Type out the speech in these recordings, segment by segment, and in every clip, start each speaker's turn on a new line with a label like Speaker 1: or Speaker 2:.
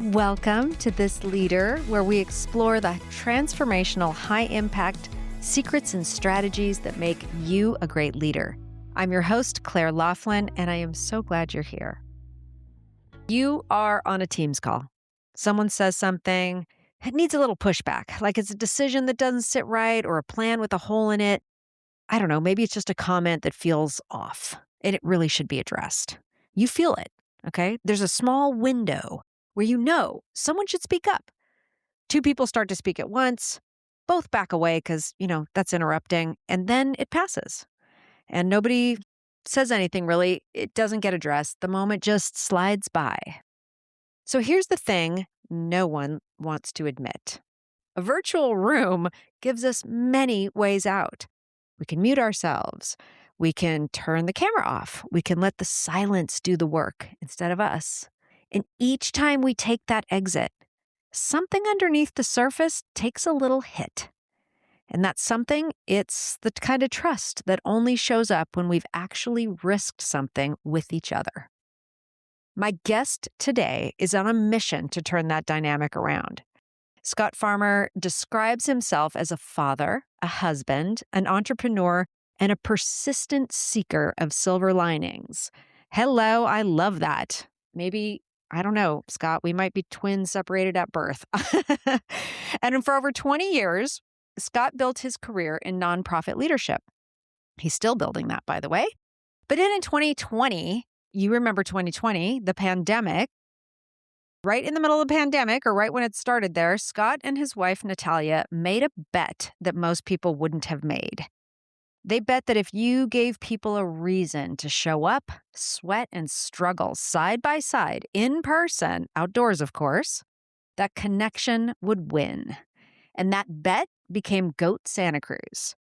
Speaker 1: Welcome to This Leader, where we explore the transformational, high-impact secrets and strategies that make you a great leader. I'm your host, Claire Laughlin, and I am so glad you're here. You are on a Teams call. Someone says something, it needs a little pushback, like it's a decision that doesn't sit right or a plan with a hole in it. I don't know, maybe it's just a comment that feels off, and it really should be addressed. You feel it, okay? There's a small window where you know someone should speak up. Two people start to speak at once, both back away because, that's interrupting, and then it passes. And nobody says anything really. It doesn't get addressed. The moment just slides by. So here's the thing no one wants to admit. A virtual room gives us many ways out. We can mute ourselves. We can turn the camera off. We can let the silence do the work instead of us. And each time we take that exit, something underneath the surface takes a little hit. And that's something, it's the kind of trust that only shows up when we've actually risked something with each other. My guest today is on a mission to turn that dynamic around. Scott Farmer describes himself as a father, a husband, an entrepreneur, and a persistent seeker of silver linings. Hello, I love that. Maybe, I don't know, Scott, we might be twins separated at birth. And for over 20 years, Scott built his career in nonprofit leadership. He's still building that, by the way. But in 2020, you remember 2020, the pandemic, right in the middle of the pandemic, or right when it started there, Scott and his wife, Natalia, made a bet that most people wouldn't have made. They bet that if you gave people a reason to show up, sweat, and struggle side by side, in person, outdoors, of course, that connection would win. And that bet became GOAT Santa Cruz.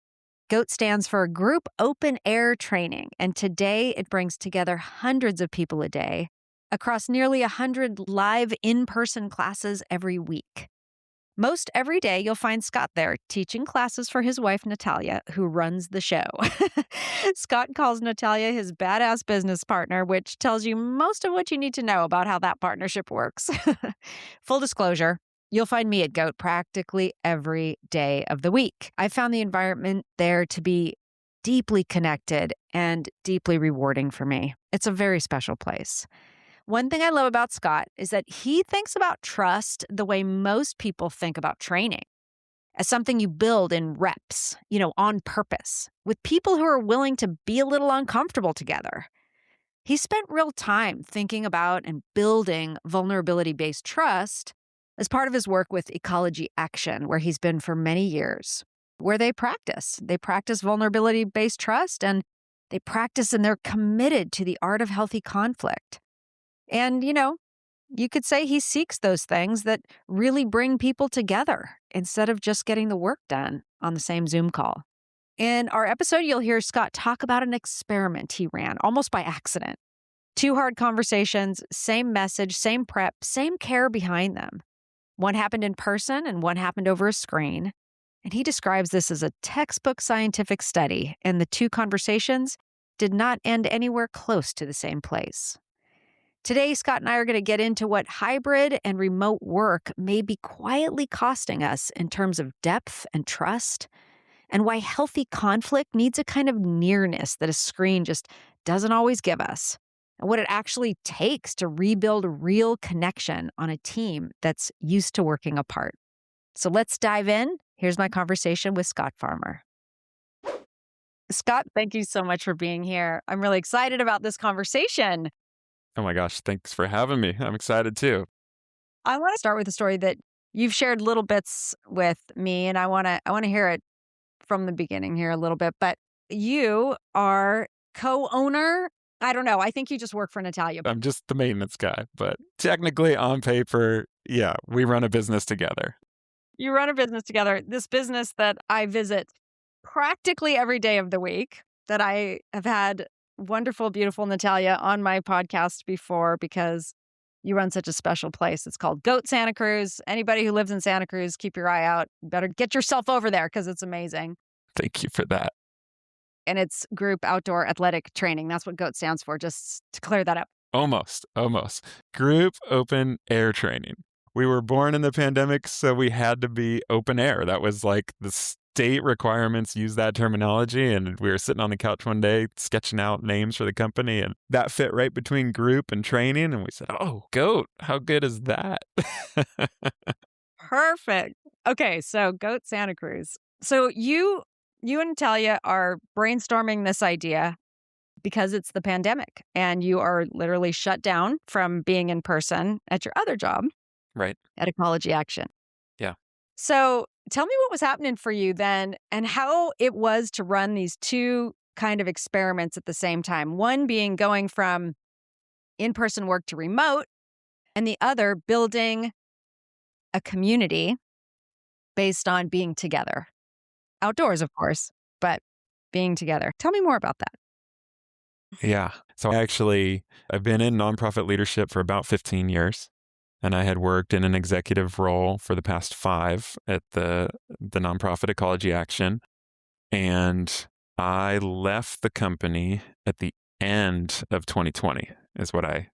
Speaker 1: GOAT stands for Group Open Air Training, and today it brings together hundreds of people a day across nearly 100 live in-person classes every week. Most every day, you'll find Scott there teaching classes for his wife, Natalia, who runs the show. Scott calls Natalia his badass business partner, which tells you most of what you need to know about how that partnership works. Full disclosure, you'll find me at GOAT practically every day of the week. I found the environment there to be deeply connected and deeply rewarding for me. It's a very special place. One thing I love about Scott is that he thinks about trust the way most people think about training, as something you build in reps, on purpose, with people who are willing to be a little uncomfortable together. He spent real time thinking about and building vulnerability-based trust as part of his work with Ecology Action, where he's been for many years, where they practice. They practice vulnerability-based trust, and they practice and they're committed to the art of healthy conflict. And, you could say he seeks those things that really bring people together instead of just getting the work done on the same Zoom call. In our episode, you'll hear Scott talk about an experiment he ran almost by accident. 2 hard conversations, same message, same prep, same care behind them. One happened in person and one happened over a screen. And he describes this as a textbook scientific study, and the 2 conversations did not end anywhere close to the same place. Today, Scott and I are going to get into what hybrid and remote work may be quietly costing us in terms of depth and trust, and why healthy conflict needs a kind of nearness that a screen just doesn't always give us, and what it actually takes to rebuild a real connection on a team that's used to working apart. So let's dive in. Here's my conversation with Scott Farmer. Scott, thank you so much for being here. I'm really excited about this conversation.
Speaker 2: Oh my gosh, thanks for having me. I'm excited too.
Speaker 1: I want to start with a story that you've shared little bits with me, and I want to hear it from the beginning here a little bit. But you are co-owner. I don't know. I think you just work for Natalia.
Speaker 2: I'm just the maintenance guy, but technically on paper, yeah, we run a business together.
Speaker 1: You run a business together. This business that I visit practically every day of the week, that I have had wonderful, beautiful Natalia on my podcast before because you run such a special place. It's called GOAT Santa Cruz. Anybody who lives in Santa Cruz, keep your eye out. You better get yourself over there because it's amazing.
Speaker 2: Thank you for that.
Speaker 1: And it's Group Outdoor Athletic Training. That's what GOAT stands for, just to clear that up.
Speaker 2: Almost. Group Open Air Training. we were born in the pandemic, so we had to be open air. That was like the state requirements use that terminology. And we were sitting on the couch one day sketching out names for the company, and that fit right between group and training. And we said, oh, GOAT, how good is that?
Speaker 3: Perfect. Okay, so GOAT Santa Cruz. So you and Natalia are brainstorming this idea because it's the pandemic and you are literally shut down from being in person at your other job
Speaker 2: Right.
Speaker 3: at Ecology Action.
Speaker 2: Yeah.
Speaker 3: So tell me what was happening for you then and how it was to run these two kind of experiments at the same time. One being going from in-person work to remote, and the other building a community based on being together. Outdoors, of course, but being together. Tell me more about that.
Speaker 2: Yeah. So I've been in nonprofit leadership for about 15 years. And I had worked in an executive role for the past 5 at the nonprofit Ecology Action. And I left the company at the end of 2020 is what I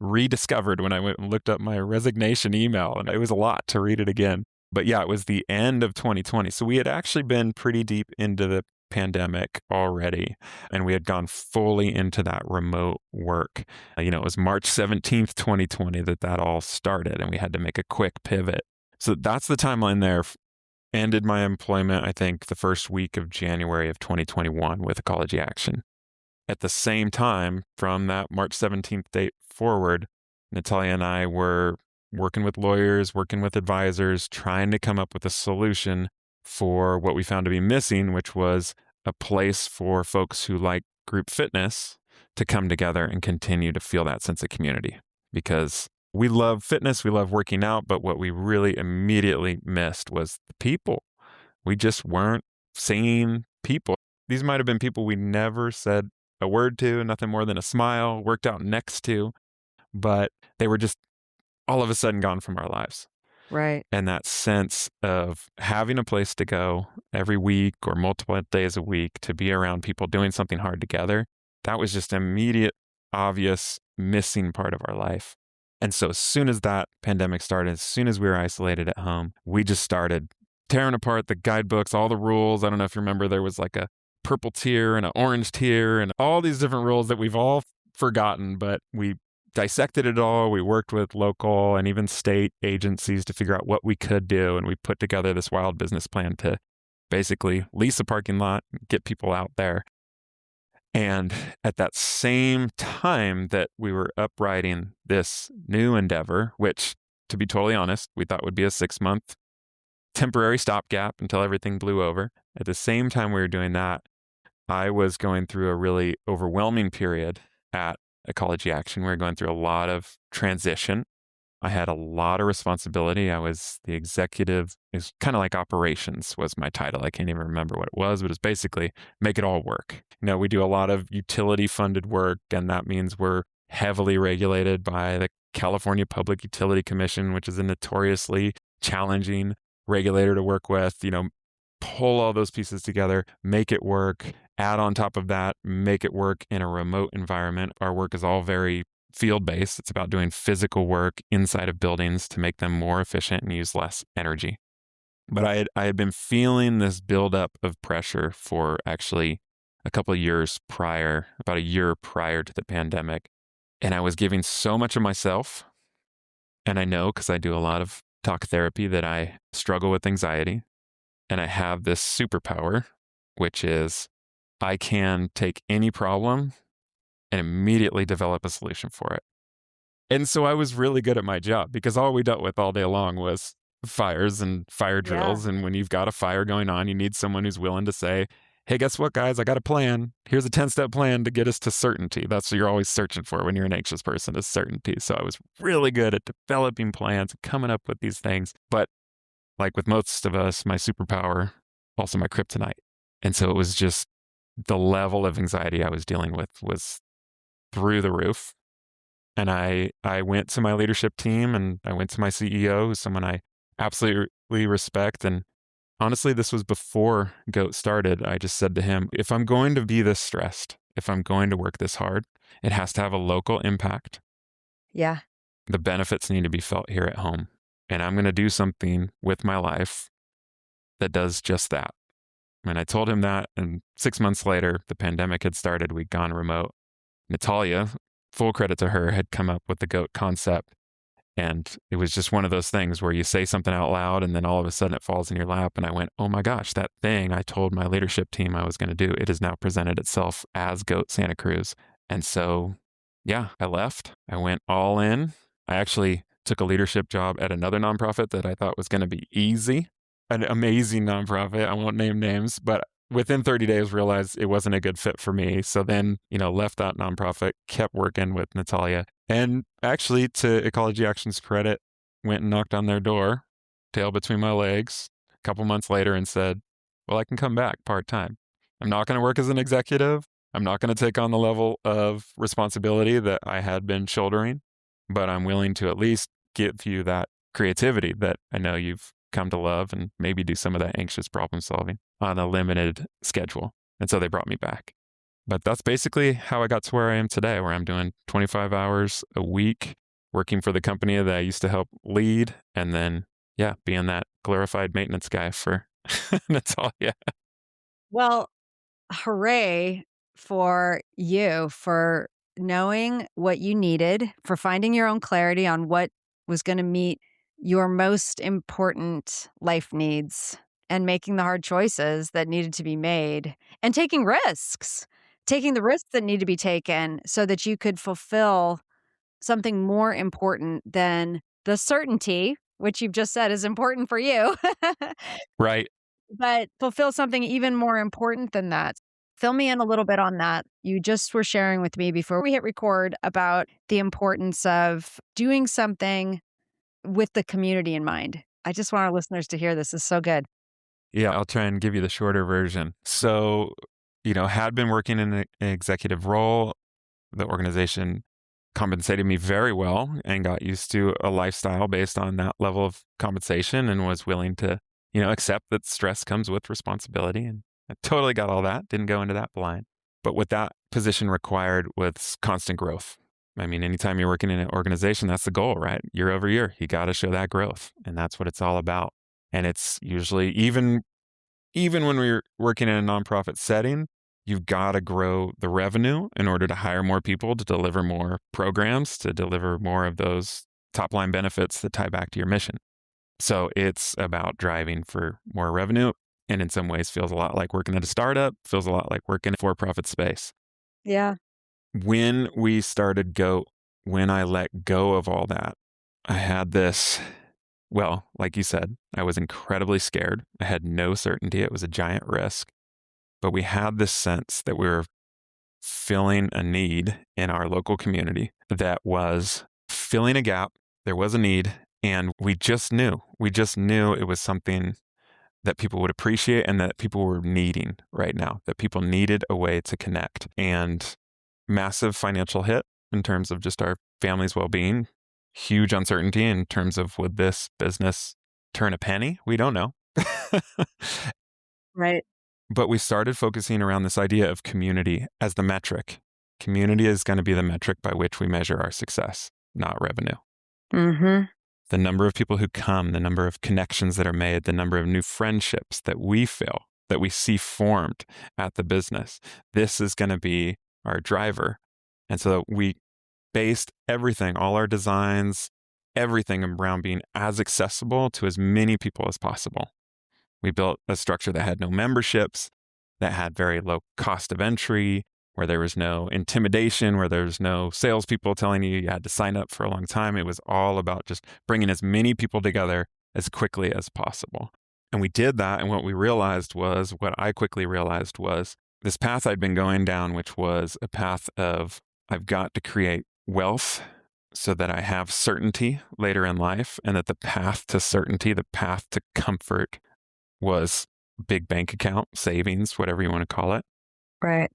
Speaker 2: rediscovered when I went and looked up my resignation email. And it was a lot to read it again. But yeah, it was the end of 2020. So we had actually been pretty deep into the pandemic already, and we had gone fully into that remote work. It was March 17th, 2020 that all started, and we had to make a quick pivot. So that's the timeline there. Ended my employment, I think, the first week of January of 2021 with Ecology Action. At the same time, from that March 17th date forward, Natalia and I were working with lawyers, working with advisors, trying to come up with a solution for what we found to be missing, which was a place for folks who like group fitness to come together and continue to feel that sense of community. Because we love fitness, we love working out, but what we really immediately missed was the people. We just weren't seeing people. These might have been people we never said a word to, nothing more than a smile, worked out next to, but they were just all of a sudden gone from our lives.
Speaker 3: Right.
Speaker 2: And that sense of having a place to go every week or multiple days a week to be around people doing something hard together, that was just an immediate, obvious, missing part of our life. And so as soon as that pandemic started, as soon as we were isolated at home, we just started tearing apart the guidebooks, all the rules. I don't know if you remember, there was like a purple tier and an orange tier and all these different rules that we've all forgotten, but we dissected it all. We worked with local and even state agencies to figure out what we could do. And we put together this wild business plan to basically lease a parking lot, get people out there. And at that same time that we were upwriting this new endeavor, which, to be totally honest, we thought would be a 6-month temporary stopgap until everything blew over. At the same time we were doing that, I was going through a really overwhelming period at Ecology Action. We were going through a lot of transition. I had a lot of responsibility. I was the executive. It's kind of like operations was my title. I can't even remember what it was, but it's basically make it all work. We do a lot of utility funded work, and that means we're heavily regulated by the California Public Utility Commission, which is a notoriously challenging regulator to work with. Pull all those pieces together, make it work, add on top of that, make it work in a remote environment. Our work is all very field-based. It's about doing physical work inside of buildings to make them more efficient and use less energy. But I had been feeling this buildup of pressure for actually a couple of years prior, about a year prior to the pandemic. And I was giving so much of myself. And I know, because I do a lot of talk therapy, that I struggle with anxiety. And I have this superpower, which is I can take any problem and immediately develop a solution for it. And so I was really good at my job because all we dealt with all day long was fires and fire drills.
Speaker 3: Yeah.
Speaker 2: And when you've got a fire going on, you need someone who's willing to say, hey, guess what, guys? I got a plan. Here's a 10-step plan to get us to certainty. That's what you're always searching for when you're an anxious person, is certainty. So I was really good at developing plans, coming up with these things. But like with most of us, my superpower, also my kryptonite. And so it was just the level of anxiety I was dealing with was through the roof. And I went to my leadership team and I went to my CEO, who's someone I absolutely respect. And honestly, this was before GOAT started. I just said to him, if I'm going to be this stressed, if I'm going to work this hard, it has to have a local impact.
Speaker 3: Yeah.
Speaker 2: The benefits need to be felt here at home. and I'm going to do something with my life that does just that. And I told him that, and 6 months later, the pandemic had started. We'd gone remote. Natalia, full credit to her, had come up with the GOAT concept. And it was just one of those things where you say something out loud and then all of a sudden it falls in your lap. And I went, oh my gosh, that thing I told my leadership team I was going to do, it has now presented itself as GOAT Santa Cruz. And so, yeah, I left. I went all in. I actually took a leadership job at another nonprofit that I thought was going to be easy, an amazing nonprofit. I won't name names, but within 30 days realized it wasn't a good fit for me. So then, left that nonprofit, kept working with Natalia. And actually, to Ecology Action's credit, went and knocked on their door, tail between my legs, a couple months later and said, well, I can come back part-time. I'm not going to work as an executive. I'm not going to take on the level of responsibility that I had been shouldering, but I'm willing to at least give you that creativity that I know you've come to love and maybe do some of that anxious problem solving on a limited schedule. And so they brought me back. But that's basically how I got to where I am today, where I'm doing 25 hours a week, working for the company that I used to help lead, and then, being that glorified maintenance guy for Natalia.
Speaker 3: Well, hooray for you for knowing what you needed, for finding your own clarity on what was going to meet your most important life needs and making the hard choices that needed to be made and taking the risks that need to be taken so that you could fulfill something more important than the certainty, which you've just said is important for you,
Speaker 2: Right.
Speaker 3: but fulfill something even more important than that. Fill me in a little bit on that. You just were sharing with me before we hit record about the importance of doing something with the community in mind. I just want our listeners to hear this. It's so good.
Speaker 2: Yeah, I'll try and give you the shorter version. So, had been working in an executive role. The organization compensated me very well and got used to a lifestyle based on that level of compensation and was willing to, accept that stress comes with responsibility. And I totally got all that, didn't go into that blind. But what that position required was constant growth. I mean, anytime you're working in an organization, that's the goal, right? Year over year, you got to show that growth. And that's what it's all about. And it's usually, even when we're working in a nonprofit setting, you've got to grow the revenue in order to hire more people, to deliver more programs, to deliver more of those top line benefits that tie back to your mission. So it's about driving for more revenue. And in some ways feels a lot like working at a startup, feels a lot like working in a for-profit space.
Speaker 3: Yeah.
Speaker 2: When we started GOAT, when I let go of all that, I had this, well, like you said, I was incredibly scared. I had no certainty. It was a giant risk. But we had this sense that we were filling a need in our local community that was filling a gap. There was a need, and we just knew it was something that people would appreciate and that people were needing right now, that people needed a way to connect. And massive financial hit in terms of just our family's well-being, huge uncertainty in terms of would this business turn a penny? We don't know.
Speaker 3: Right.
Speaker 2: But we started focusing around this idea of community as the metric. Community is going to be the metric by which we measure our success, not revenue.
Speaker 3: Mm-hmm.
Speaker 2: The number of people who come, the number of connections that are made, the number of new friendships that we feel, that we see formed at the business. This is going to be our driver. And so we based everything, all our designs, everything around being as accessible to as many people as possible. We built a structure that had no memberships, that had very low cost of entry, where there was no intimidation, where there was no salespeople telling you had to sign up for a long time. It was all about just bringing as many people together as quickly as possible. And we did that. And what I quickly realized was this path I'd been going down, which was a path of I've got to create wealth so that I have certainty later in life, and that the path to certainty, the path to comfort was big bank account, savings, whatever you want to call it.
Speaker 3: Right.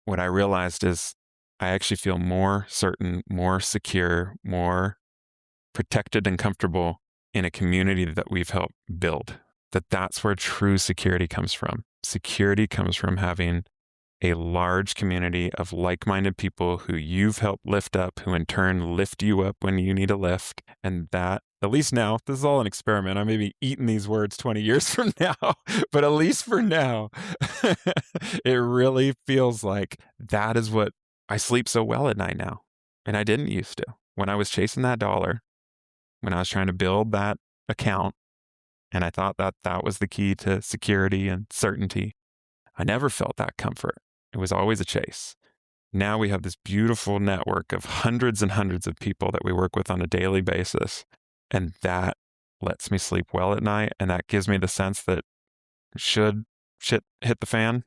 Speaker 2: What I realized is I actually feel more certain, more secure, more protected and comfortable in a community that we've helped build. That's where true security comes from. Security comes from having a large community of like-minded people who you've helped lift up, who in turn lift you up when you need a lift. And that at least now, this is all an experiment. I may be eating these words 20 years from now, but at least for now, it really feels like that is what I sleep so well at night now. And I didn't used to. When I was chasing that dollar, when I was trying to build that account, and I thought that that was the key to security and certainty, I never felt that comfort. It was always a chase. Now we have this beautiful network of hundreds and hundreds of people that we work with on a daily basis. And that lets me sleep well at night. And that gives me the sense that should shit hit the fan,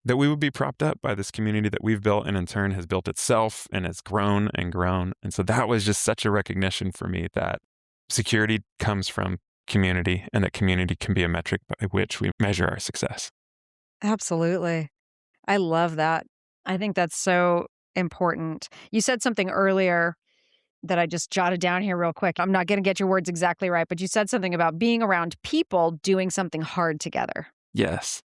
Speaker 2: that we would be propped up by this community that we've built and in turn has built itself and has grown and grown. And so that was just such a recognition for me that security comes from community and that community can be a metric by which we measure our success.
Speaker 3: Absolutely. I love that. I think that's so important. You said something earlier that I just jotted down here real quick. I'm not going to get your words exactly right, but you said something about being around people doing something hard together.
Speaker 2: Yes.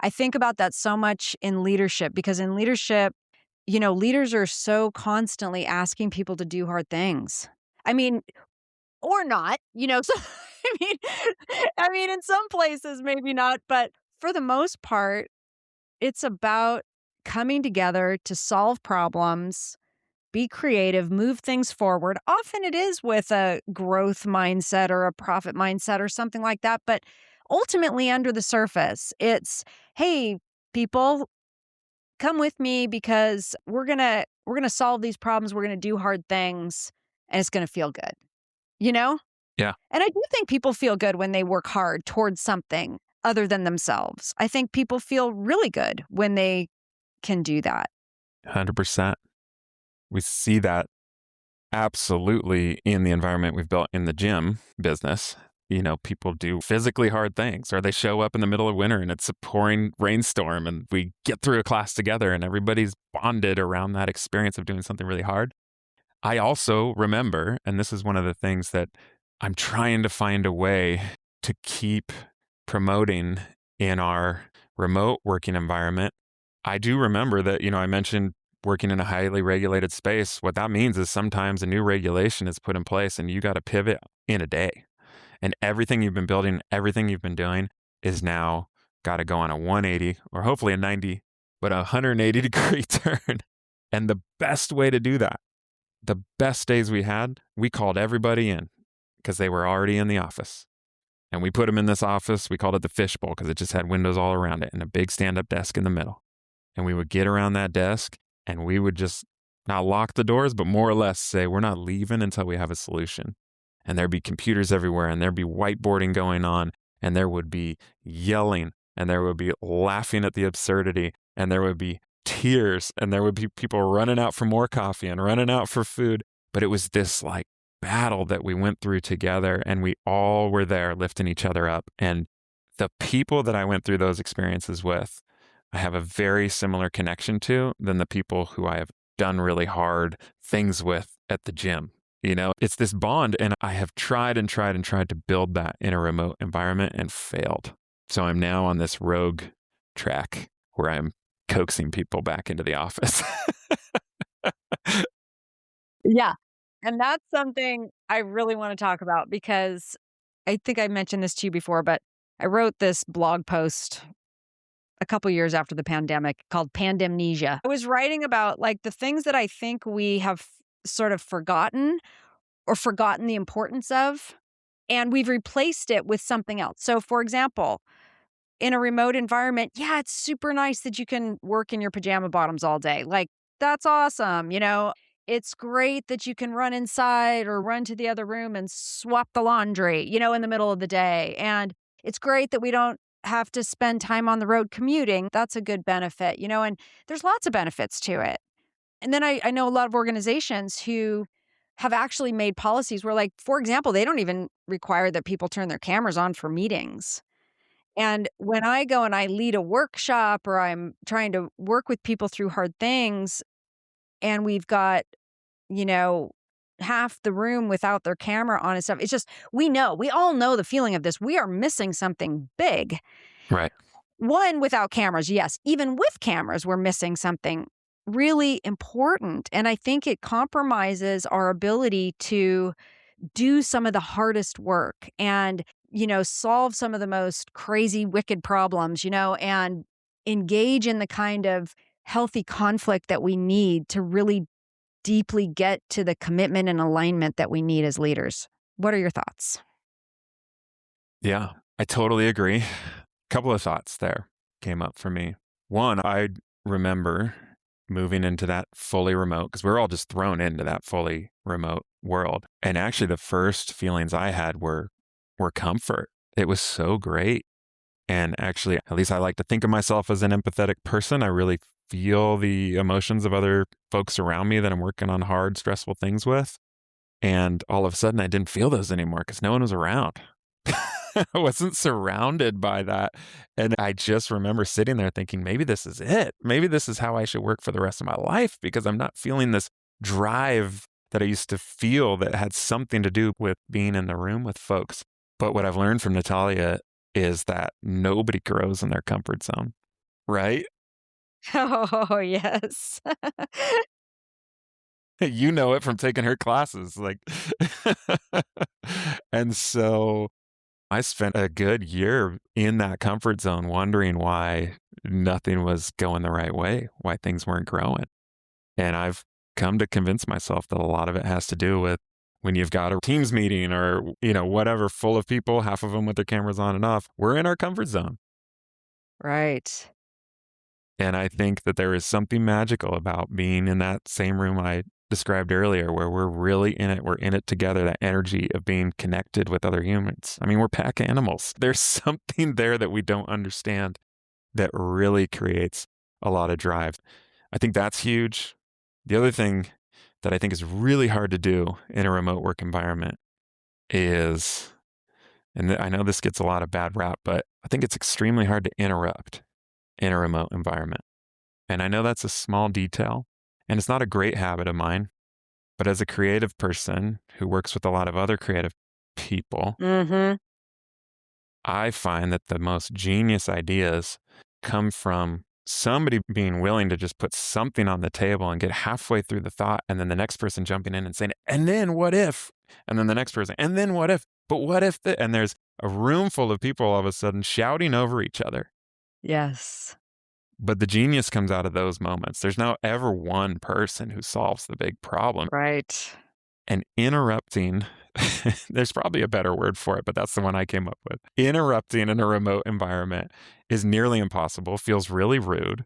Speaker 3: I think about that so much in leadership because in leadership, leaders are so constantly asking people to do hard things. I mean, or not, so I mean, in some places, maybe not, but for the most part, it's about coming together to solve problems, be creative, move things forward. Often it is with a growth mindset or a profit mindset or something like that. But ultimately, under the surface, it's, hey, people, come with me because we're gonna solve these problems. We're gonna do hard things, and it's gonna feel good. You know?
Speaker 2: Yeah.
Speaker 3: And I do think people feel good when they work hard towards something other than themselves. I think people feel really good when they can do that.
Speaker 2: 100%. We see that absolutely in the environment we've built in the gym business. People do physically hard things, or they show up in the middle of winter and it's a pouring rainstorm and we get through a class together and everybody's bonded around that experience of doing something really hard. I also remember, and this is one of the things that I'm trying to find a way to keep promoting in our remote working environment. I do remember that, I mentioned working in a highly regulated space. What that means is sometimes a new regulation is put in place and you got to pivot in a day. And everything you've been building, everything you've been doing is now got to go on a 180 or hopefully a 90, but a 180 degree turn. And the best way to do that, the best days we had, we called everybody in because they were already in the office. And we put them in this office. We called it the fishbowl because it just had windows all around it and a big stand-up desk in the middle. And we would get around that desk and we would just not lock the doors, but more or less say, we're not leaving until we have a solution. And there'd be computers everywhere and there'd be whiteboarding going on and there would be yelling and there would be laughing at the absurdity and there would be tears and there would be people running out for more coffee and running out for food. But it was this battle that we went through together and we all were there lifting each other up. And the people that I went through those experiences with, I have a very similar connection to than the people who I have done really hard things with at the gym. It's this bond, and I have tried and tried and tried to build that in a remote environment and failed. So I'm now on this rogue track where I'm coaxing people back into the office.
Speaker 3: Yeah. And that's something I really want to talk about because I think I mentioned this to you before, but I wrote this blog post a couple years after the pandemic called Pandemnesia. I was writing about the things that I think we have sort of forgotten the importance of, and we've replaced it with something else. So for example, in a remote environment, yeah, it's super nice that you can work in your pajama bottoms all day. That's awesome. It's great that you can run inside or run to the other room and swap the laundry, in the middle of the day. And it's great that we don't have to spend time on the road commuting. That's a good benefit, and there's lots of benefits to it. And then I know a lot of organizations who have actually made policies where, for example, they don't even require that people turn their cameras on for meetings. And when I go and I lead a workshop or I'm trying to work with people through hard things and we've got, half the room without their camera on and stuff, it's just, we all know the feeling of this. We are missing something big.
Speaker 2: Right.
Speaker 3: One, without cameras, yes. Even with cameras, we're missing something really important. And I think it compromises our ability to do some of the hardest work and, solve some of the most crazy, wicked problems, and engage in the kind of healthy conflict that we need to really deeply get to the commitment and alignment that we need as leaders. What are your thoughts?
Speaker 2: Yeah, I totally agree. A couple of thoughts there came up for me. One, I remember moving into that fully remote, because we were all just thrown into that fully remote world. And actually the first feelings I had were comfort. It was so great. And actually, at least I like to think of myself as an empathetic person. I really feel the emotions of other folks around me that I'm working on hard, stressful things with. And all of a sudden I didn't feel those anymore because no one was around. I wasn't surrounded by that. And I just remember sitting there thinking, maybe this is it. Maybe this is how I should work for the rest of my life, because I'm not feeling this drive that I used to feel that had something to do with being in the room with folks. But what I've learned from Natalia is that nobody grows in their comfort zone, right?
Speaker 3: Oh, yes.
Speaker 2: You know it from taking her classes. And so I spent a good year in that comfort zone wondering why nothing was going the right way, why things weren't growing. And I've come to convince myself that a lot of it has to do with when you've got a Teams meeting or, whatever, full of people, half of them with their cameras on and off, we're in our comfort zone.
Speaker 3: Right.
Speaker 2: And I think that there is something magical about being in that same room I described earlier, where we're really in it. We're in it together, that energy of being connected with other humans. I mean, we're pack animals. There's something there that we don't understand that really creates a lot of drive. I think that's huge. The other thing that I think is really hard to do in a remote work environment is, and I know this gets a lot of bad rap, but I think it's extremely hard to interrupt in a remote environment. And I know that's a small detail, and it's not a great habit of mine, but as a creative person who works with a lot of other creative people,
Speaker 3: Mm-hmm.
Speaker 2: I find that the most genius ideas come from somebody being willing to just put something on the table and get halfway through the thought, and then the next person jumping in and saying, and then what if? And then the next person, and then what if? But what if? And there's a room full of people all of a sudden shouting over each other.
Speaker 3: Yes.
Speaker 2: But the genius comes out of those moments. There's not ever one person who solves the big problem.
Speaker 3: Right.
Speaker 2: And interrupting, there's probably a better word for it, but that's the one I came up with. Interrupting in a remote environment is nearly impossible, feels really rude,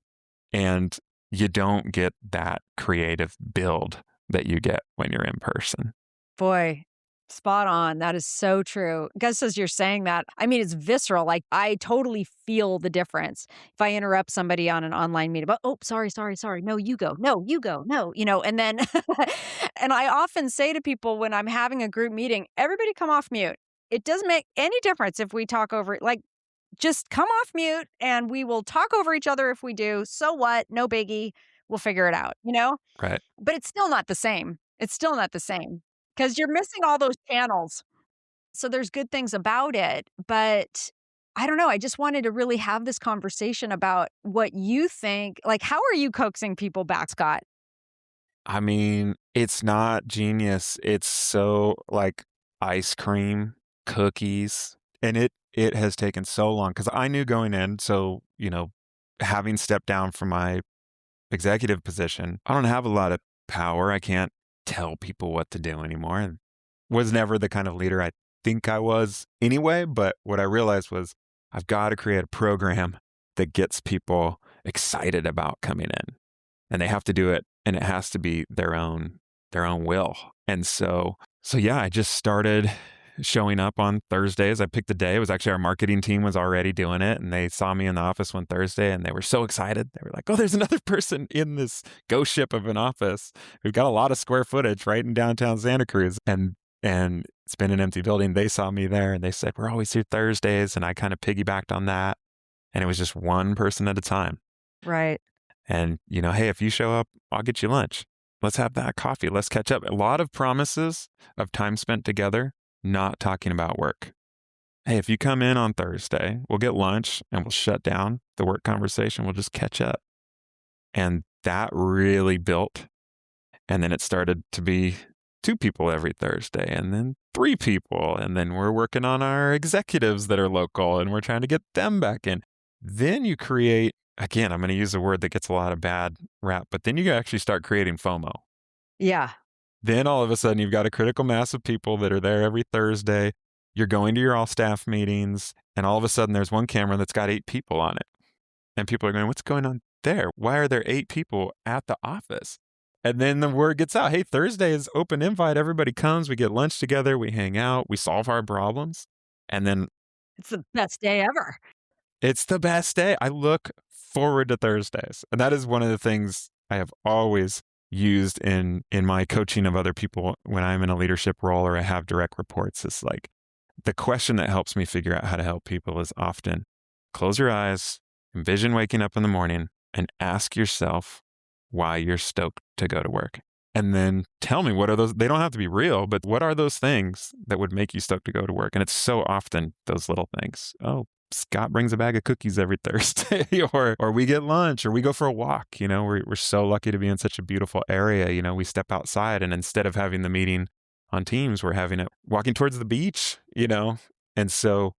Speaker 2: and you don't get that creative build that you get when you're in person.
Speaker 3: Boy, spot on. That is so true. Because as you're saying that, I mean, it's visceral. Like, I totally feel the difference. If I interrupt somebody on an online meeting, but, oh, sorry. No, you go. No, you go. No, and then, and I often say to people when I'm having a group meeting, everybody come off mute. It doesn't make any difference if we talk over, like, just come off mute and we will talk over each other if we do. So what? No biggie. We'll figure it out,
Speaker 2: Right.
Speaker 3: But it's still not the same. It's still not the same because you're missing all those channels. So there's good things about it, but I don't know. I just wanted to really have this conversation about what you think. Like, how are you coaxing people back, Scott?
Speaker 2: I mean, it's not genius. It's so like ice cream, cookies. And it has taken so long because I knew going in. So, having stepped down from my executive position, I don't have a lot of power. I can't tell people what to do anymore. And was never the kind of leader I think I was anyway. But what I realized was I've got to create a program that gets people excited about coming in, and they have to do it, and it has to be their own will. And so yeah, I just started showing up on Thursdays. I picked the day. It was actually our marketing team was already doing it, and they saw me in the office one Thursday, and they were so excited. They were like, "Oh, there's another person in this ghost ship of an office. We've got a lot of square footage right in downtown Santa Cruz." And it's been an empty building. They saw me there, and they said, "We're always here Thursdays," and I kind of piggybacked on that. And it was just one person at a time.
Speaker 3: Right.
Speaker 2: And, hey, if you show up, I'll get you lunch. Let's have that coffee. Let's catch up. A lot of promises of time spent together, not talking about work. Hey, if you come in on Thursday, we'll get lunch and we'll shut down the work conversation. We'll just catch up. And that really built. And then it started to be 2 people every Thursday, and then 3 people. And then we're working on our executives that are local and we're trying to get them back in. Then you create, again, I'm going to use a word that gets a lot of bad rap, but then you actually start creating FOMO.
Speaker 3: Yeah.
Speaker 2: Then all of a sudden you've got a critical mass of people that are there every Thursday. You're going to your all staff meetings, and all of a sudden there's one camera that's got 8 people on it. And people are going, what's going on there? Why are there 8 people at the office? And then the word gets out, hey, Thursday is open invite. Everybody comes, we get lunch together, we hang out, we solve our problems. And then
Speaker 3: It's the best day ever.
Speaker 2: it's the best day. I look forward to Thursdays. And that is one of the things I have always used in my coaching of other people when I'm in a leadership role or I have direct reports. Is like the question that helps me figure out how to help people is often close your eyes, envision waking up in the morning, and ask yourself why you're stoked to go to work. And then tell me, what are those? They don't have to be real, but what are those things that would make you stoked to go to work? And it's so often those little things. Oh, Scott brings a bag of cookies every Thursday, or we get lunch, or we go for a walk. You know, we're so lucky to be in such a beautiful area. You know, we step outside, and instead of having the meeting on Teams, we're having it walking towards the beach. You know, and so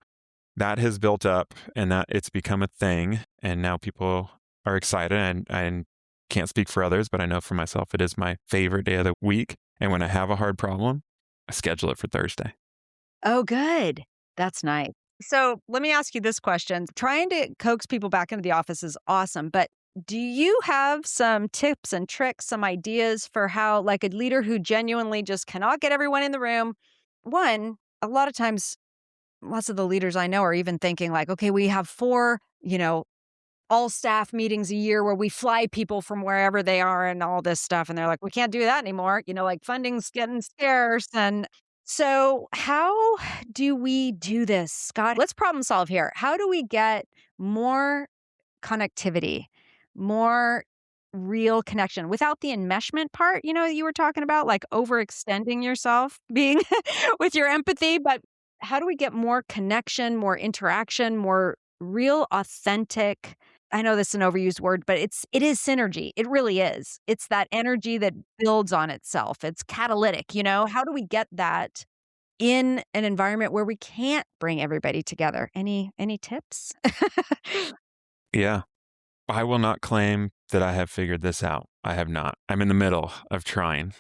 Speaker 2: that has built up, and that it's become a thing, and now people are excited. And I can't speak for others, but I know for myself, it is my favorite day of the week. And when I have a hard problem, I schedule it for Thursday.
Speaker 3: Oh, good. That's nice. So let me ask you this question. Trying to coax people back into the office is awesome, but do you have some tips and tricks, some ideas for how, like a leader who genuinely just cannot get everyone in the room? One, a lot of times, lots of the leaders I know are even thinking like, okay, we have 4, all staff meetings a year where we fly people from wherever they are and all this stuff. And they're like, we can't do that anymore. Like funding's getting scarce. And so how do we do this, Scott? Let's problem solve here. How do we get more connectivity, more real connection without the enmeshment part, you were talking about, like overextending yourself, being with your empathy, but how do we get more connection, more interaction, more real authentic? I know this is an overused word, but it is synergy. It really is. It's that energy that builds on itself. It's catalytic, How do we get that in an environment where we can't bring everybody together? Any tips?
Speaker 2: Yeah. I will not claim that I have figured this out. I have not. I'm in the middle of trying,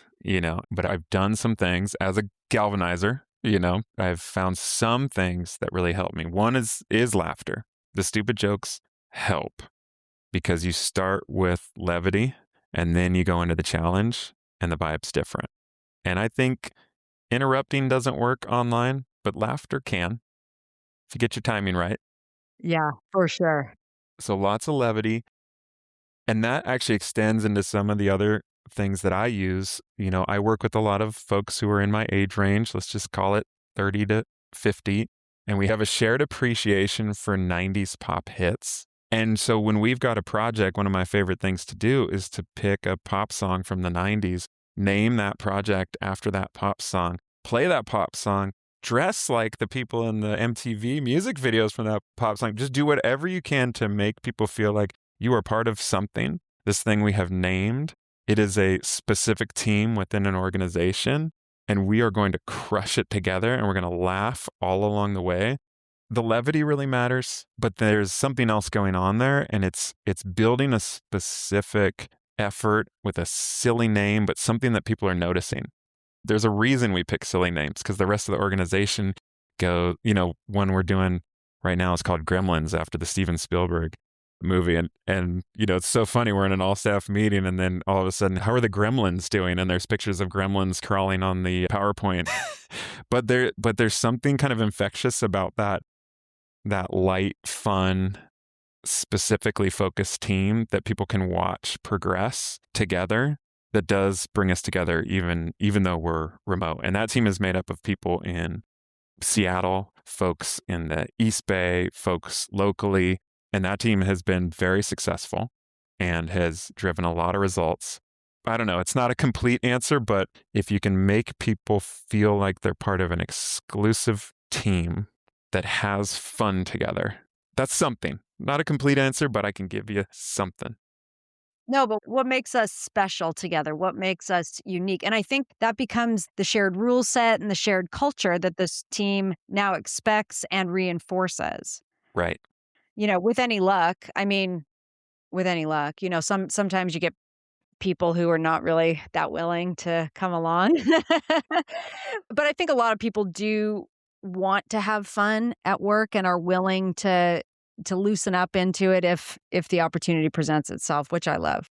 Speaker 2: but I've done some things as a galvanizer. I've found some things that really help me. One is laughter. The stupid jokes help because you start with levity and then you go into the challenge and the vibe's different. And I think interrupting doesn't work online, but laughter can if you get your timing right.
Speaker 3: Yeah, for sure.
Speaker 2: So lots of levity. And that actually extends into some of the other things that I use. I work with a lot of folks who are in my age range. Let's just call it 30 to 50. And we have a shared appreciation for 90s pop hits. And so when we've got a project, one of my favorite things to do is to pick a pop song from the 90s, name that project after that pop song, play that pop song, dress like the people in the MTV music videos from that pop song. Just do whatever you can to make people feel like you are part of something, this thing we have named. It is a specific team within an organization, and we are going to crush it together, and we're going to laugh all along the way. The levity really matters, but there's something else going on there, and it's building a specific effort with a silly name, but something that people are noticing. There's a reason we pick silly names, because the rest of the organization one we're doing right now is called Gremlins after the Steven Spielberg movie. And it's so funny. We're in an all-staff meeting, and then all of a sudden, how are the Gremlins doing? And there's pictures of Gremlins crawling on the PowerPoint. but there's something kind of infectious about that light, fun, specifically focused team that people can watch progress together. That does bring us together, even though we're remote. And that team is made up of people in Seattle, folks in the East Bay, folks locally. And that team has been very successful and has driven a lot of results. I don't know, it's not a complete answer, but if you can make people feel like they're part of an exclusive team that has fun together, that's something. Not a complete answer, but I can give you something.
Speaker 3: No, but what makes us special together? What makes us unique? And I think that becomes the shared rule set and the shared culture that this team now expects and reinforces.
Speaker 2: Right.
Speaker 3: With any luck, I mean, with any luck, sometimes you get people who are not really that willing to come along. But I think a lot of people do want to have fun at work and are willing to loosen up into it if the opportunity presents itself, which I love.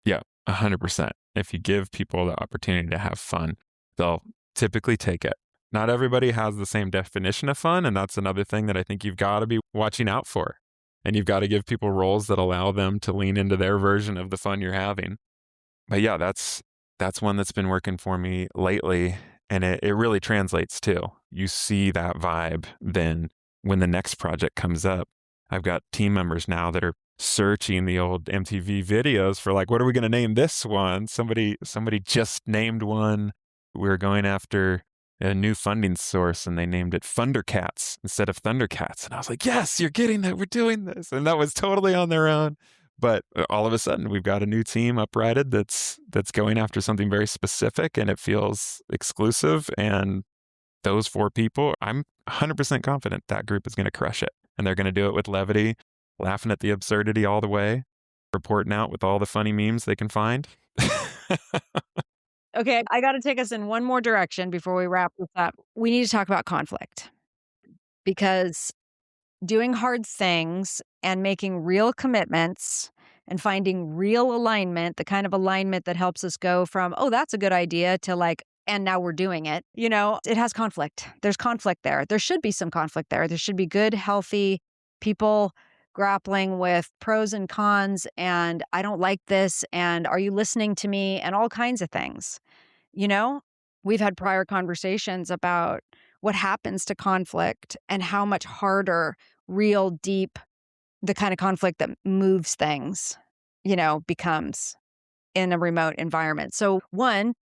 Speaker 2: Yeah, 100%. If you give people the opportunity to have fun, they'll typically take it. Not everybody has the same definition of fun, and that's another thing that I think you've got to be watching out for. And you've got to give people roles that allow them to lean into their version of the fun you're having. But yeah, that's one that's been working for me lately, and it really translates too. You see that vibe then when the next project comes up. I've got team members now that are searching the old MTV videos for like, what are we going to name this one? Somebody just named one. We were going after a new funding source and they named it Thundercats instead of Thundercats. And I was like, yes, you're getting that. We're doing this. And that was totally on their own. But all of a sudden, we've got a new team uprighted that's going after something very specific, and it feels exclusive. And those 4 people, I'm 100% confident that group is going to crush it. And they're going to do it with levity, laughing at the absurdity all the way, reporting out with all the funny memes they can find.
Speaker 3: Okay, I got to take us in one more direction before we wrap this up. We need to talk about conflict because doing hard things and making real commitments and finding real alignment, the kind of alignment that helps us go from, oh, that's a good idea to like, and now we're doing it. It has conflict. There's conflict there. There should be some conflict there. There should be good, healthy people grappling with pros and cons. And I don't like this. And are you listening to me? And all kinds of things. We've had prior conversations about what happens to conflict and how much harder, real deep, the kind of conflict that moves things, becomes in a remote environment. So 1,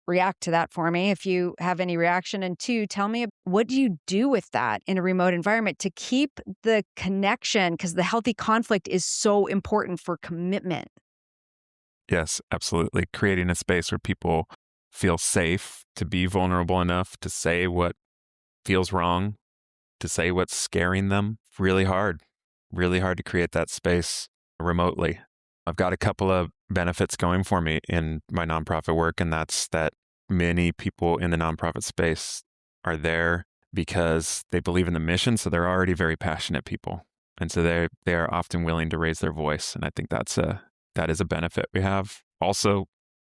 Speaker 3: react to that for me if you have any reaction. And 2, tell me, what do you do with that in a remote environment to keep the connection? Because the healthy conflict is so important for commitment.
Speaker 2: Yes, absolutely. Creating a space where people feel safe to be vulnerable enough to say what feels wrong, to say what's scaring them. Really hard to create that space remotely. I've got a couple of benefits going for me in my nonprofit work, and that's that many people in the nonprofit space are there because they believe in the mission, so they're already very passionate people. And so they are often willing to raise their voice, and I think that is a benefit we have. Also,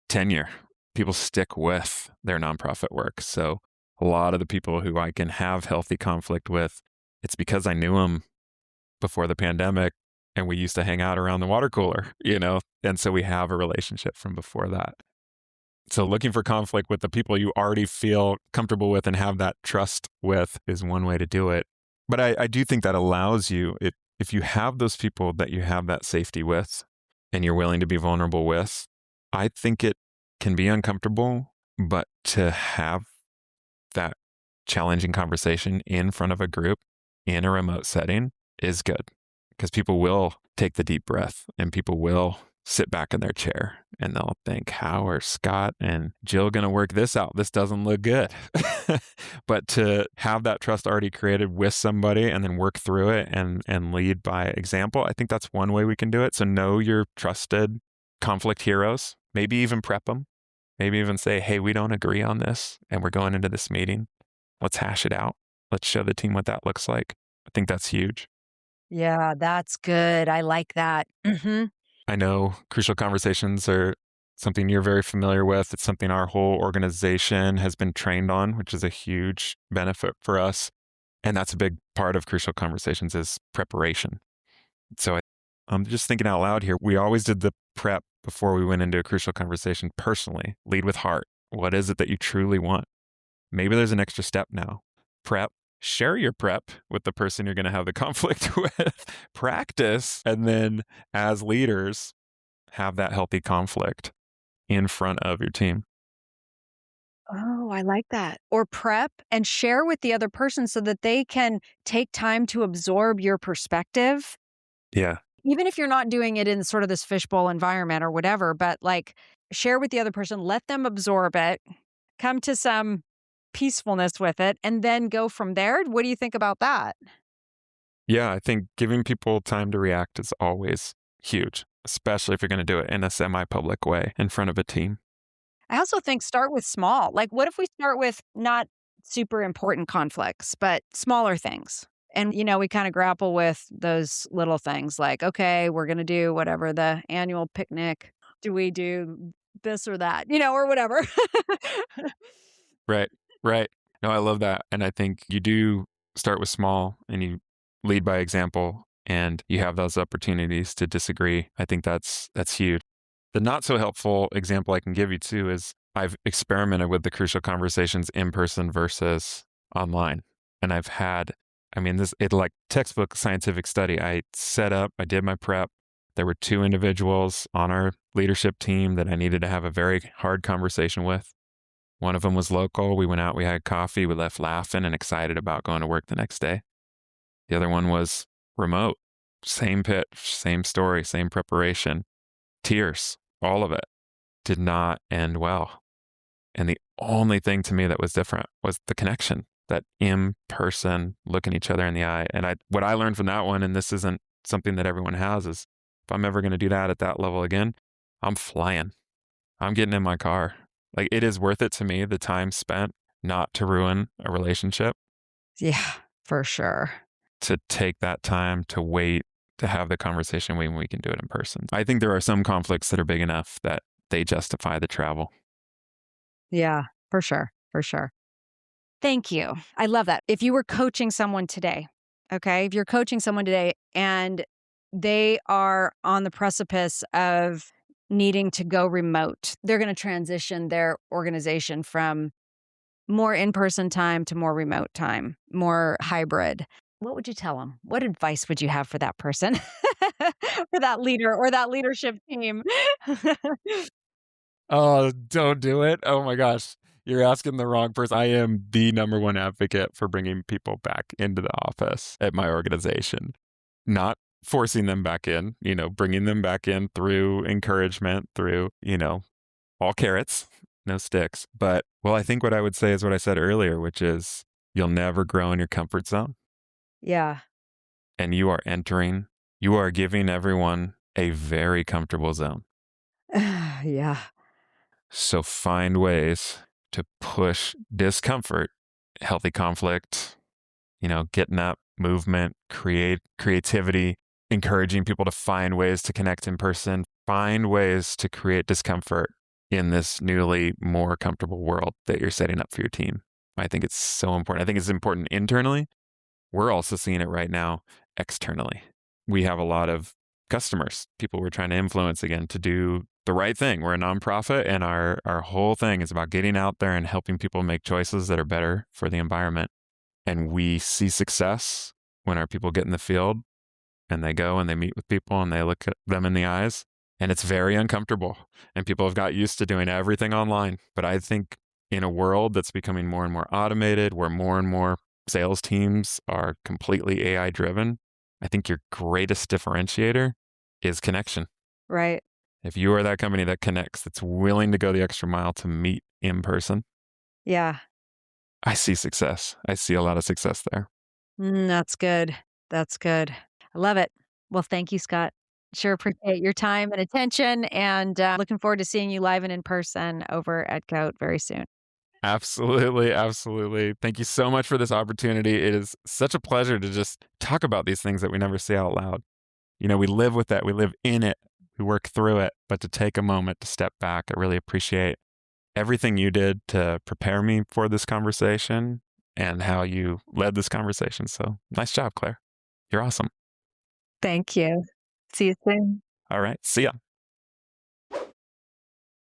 Speaker 2: tenure. People stick with their nonprofit work. So a lot of the people who I can have healthy conflict with, it's because I knew them before the pandemic and we used to hang out around the water cooler, and so we have a relationship from before that. So looking for conflict with the people you already feel comfortable with and have that trust with is one way to do it. But I do think that allows you, if you have those people that you have that safety with and you're willing to be vulnerable with, I think it can be uncomfortable, but to have that challenging conversation in front of a group in a remote setting is good, because people will take the deep breath and people will sit back in their chair and they'll think, how are Scott and Jill going to work this out? This doesn't look good. But to have that trust already created with somebody and then work through it and lead by example, I think that's one way we can do it. So know your trusted conflict heroes, maybe even prep them, maybe even say, hey, we don't agree on this and we're going into this meeting. Let's hash it out. Let's show the team what that looks like. I think that's huge.
Speaker 3: Yeah, that's good. I like that. Mm-hmm.
Speaker 2: I know crucial conversations are something you're very familiar with. It's something our whole organization has been trained on, which is a huge benefit for us. And that's a big part of crucial conversations is preparation. So I'm just thinking out loud here. We always did the prep before we went into a crucial conversation personally. Lead with heart. What is it that you truly want? Maybe there's an extra step now. Prep. Share your prep with the person you're going to have the conflict with. Practice. And then as leaders, have that healthy conflict in front of your team.
Speaker 3: Oh, I like that. Or prep and share with the other person so that they can take time to absorb your perspective.
Speaker 2: Yeah.
Speaker 3: even if you're not doing it in sort of this fishbowl environment or whatever, but like share with the other person, let them absorb it, come to some peacefulness with it, and then go from there. What do you think about that?
Speaker 2: Yeah, I think giving people time to react is always huge, especially if you're going to do it in a semi-public way in front of a team.
Speaker 3: I also think start with small. Like, what if we start with not super important conflicts, but smaller things? And, we kind of grapple with those little things like, okay, we're going to do whatever the annual picnic. Do we do this or that, or whatever?
Speaker 2: Right, right. No, I love that. And I think you do start with small and you lead by example and you have those opportunities to disagree. I think that's huge. The not so helpful example I can give you too is I've experimented with the crucial conversations in person versus online. And I've had, like textbook scientific study. I did my prep. There were 2 individuals on our leadership team that I needed to have a very hard conversation with. One of them was local. We went out, we had coffee, we left laughing and excited about going to work the next day. The other one was remote. Same pitch, same story, same preparation. Tears, all of it did not end well. And the only thing to me that was different was the connection, that in-person looking each other in the eye. And what I learned from that one, and this isn't something that everyone has, is if I'm ever going to do that at that level again, I'm flying. I'm getting in my car. Like, it is worth it to me, the time spent not to ruin a relationship.
Speaker 3: Yeah, for sure.
Speaker 2: To take that time to wait to have the conversation when we can do it in person. I think there are some conflicts that are big enough that they justify the travel.
Speaker 3: Yeah, for sure. For sure. Thank you. I love that. If you were coaching someone today, okay, if you're coaching someone today and they are on the precipice of needing to go remote, they're going to transition their organization from more in-person time to more remote time, more hybrid. What would you tell them? What advice would you have for that person, for that leader or that leadership team?
Speaker 2: Oh, don't do it. Oh my gosh. You're asking the wrong person. I am the number one advocate for bringing people back into the office at my organization, not forcing them back in, bringing them back in through encouragement, through, all carrots, no sticks. But, well, I think what I would say is what I said earlier, which is you'll never grow in your comfort zone.
Speaker 3: Yeah.
Speaker 2: And you are giving everyone a very comfortable zone.
Speaker 3: Yeah.
Speaker 2: So find ways to push discomfort, healthy conflict, getting up, movement, creativity, encouraging people to find ways to connect in person, find ways to create discomfort in this newly more comfortable world that you're setting up for your team. I think it's so important. I think it's important internally. We're also seeing it right now externally. We have a lot of customers, people we're trying to influence again to do the right thing. We're a nonprofit and our whole thing is about getting out there and helping people make choices that are better for the environment. And we see success when our people get in the field and they go and they meet with people and they look at them in the eyes. And it's very uncomfortable. And people have got used to doing everything online. But I think in a world that's becoming more and more automated, where more and more sales teams are completely AI driven, I think your greatest differentiator is connection.
Speaker 3: Right.
Speaker 2: If you are that company that connects, that's willing to go the extra mile to meet in person.
Speaker 3: Yeah.
Speaker 2: I see success. I see a lot of success there.
Speaker 3: That's good. That's good. I love it. Well, thank you, Scott. Sure appreciate your time and attention and looking forward to seeing you live and in person over at GOAT very soon.
Speaker 2: Absolutely. Absolutely. Thank you so much for this opportunity. It is such a pleasure to just talk about these things that we never say out loud. We live with that. We live in it. We work through it. But to take a moment to step back, I really appreciate everything you did to prepare me for this conversation and how you led this conversation. So nice job, Claire. You're awesome.
Speaker 3: Thank you. See you soon.
Speaker 2: All right. See ya.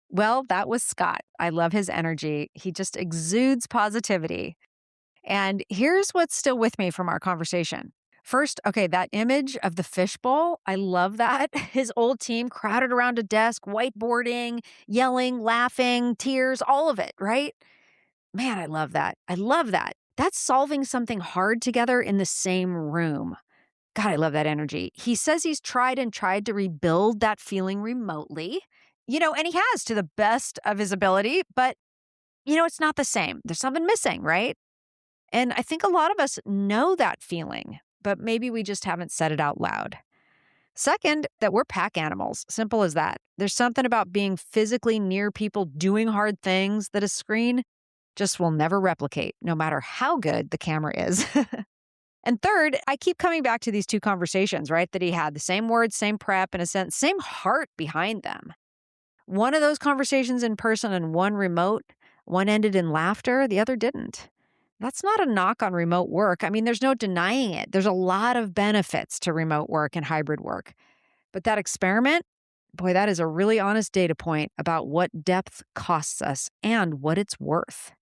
Speaker 3: Well, that was Scott. I love his energy. He just exudes positivity. And here's what's still with me from our conversation. First, okay, that image of the fishbowl, I love that. His old team crowded around a desk, whiteboarding, yelling, laughing, tears, all of it, right? Man, I love that. I love that. That's solving something hard together in the same room. God, I love that energy. He says he's tried to rebuild that feeling remotely, and he has to the best of his ability, but, it's not the same. There's something missing, right? And I think a lot of us know that feeling, but maybe we just haven't said it out loud. Second, that we're pack animals. Simple as that. There's something about being physically near people doing hard things that a screen just will never replicate, no matter how good the camera is. And third, I keep coming back to these two conversations, right? That he had the same words, same prep, in a sense, same heart behind them. One of those conversations in person and one remote, one ended in laughter, the other didn't. That's not a knock on remote work. I mean, there's no denying it. There's a lot of benefits to remote work and hybrid work. But that experiment, boy, that is a really honest data point about what depth costs us and what it's worth.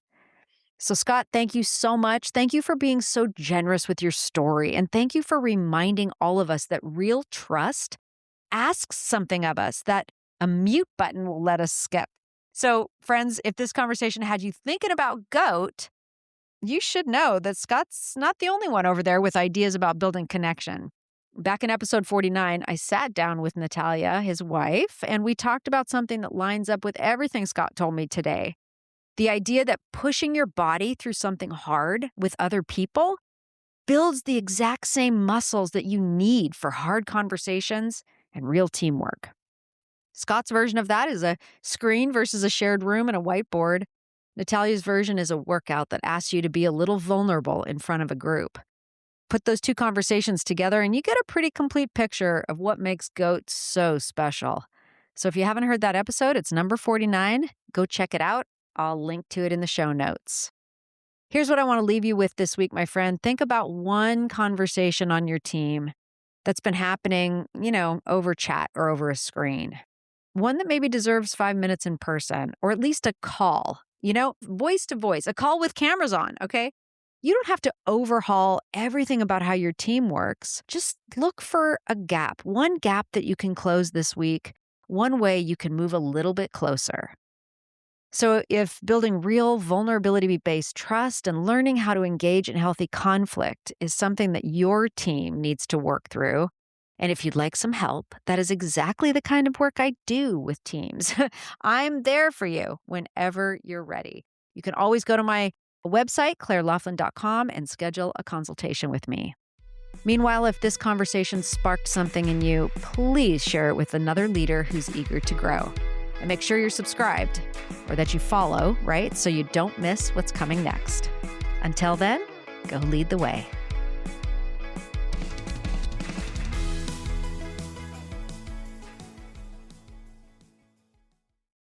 Speaker 3: So, Scott, thank you so much. Thank you for being so generous with your story. And thank you for reminding all of us that real trust asks something of us that a mute button will let us skip. So, friends, if this conversation had you thinking about GOAT, you should know that Scott's not the only one over there with ideas about building connection. Back in episode 49, I sat down with Natalia, his wife, and we talked about something that lines up with everything Scott told me today. The idea that pushing your body through something hard with other people builds the exact same muscles that you need for hard conversations and real teamwork. Scott's version of that is a screen versus a shared room and a whiteboard. Natalia's version is a workout that asks you to be a little vulnerable in front of a group. Put those two conversations together and you get a pretty complete picture of what makes GOAT so special. So if you haven't heard that episode, it's number 49. Go check it out. I'll link to it in the show notes. Here's what I want to leave you with this week, my friend. Think about one conversation on your team that's been happening, over chat or over a screen. One that maybe deserves 5 minutes in person, or at least a call, voice to voice, a call with cameras on, okay? You don't have to overhaul everything about how your team works. Just look for a gap, one gap that you can close this week, one way you can move a little bit closer. So if building real vulnerability-based trust and learning how to engage in healthy conflict is something that your team needs to work through, and if you'd like some help, that is exactly the kind of work I do with teams. I'm there for you whenever you're ready. You can always go to my website, clairelaughlin.com, and schedule a consultation with me. Meanwhile, if this conversation sparked something in you, please share it with another leader who's eager to grow. And make sure you're subscribed or that you follow, right? So you don't miss what's coming next. Until then, go lead the way.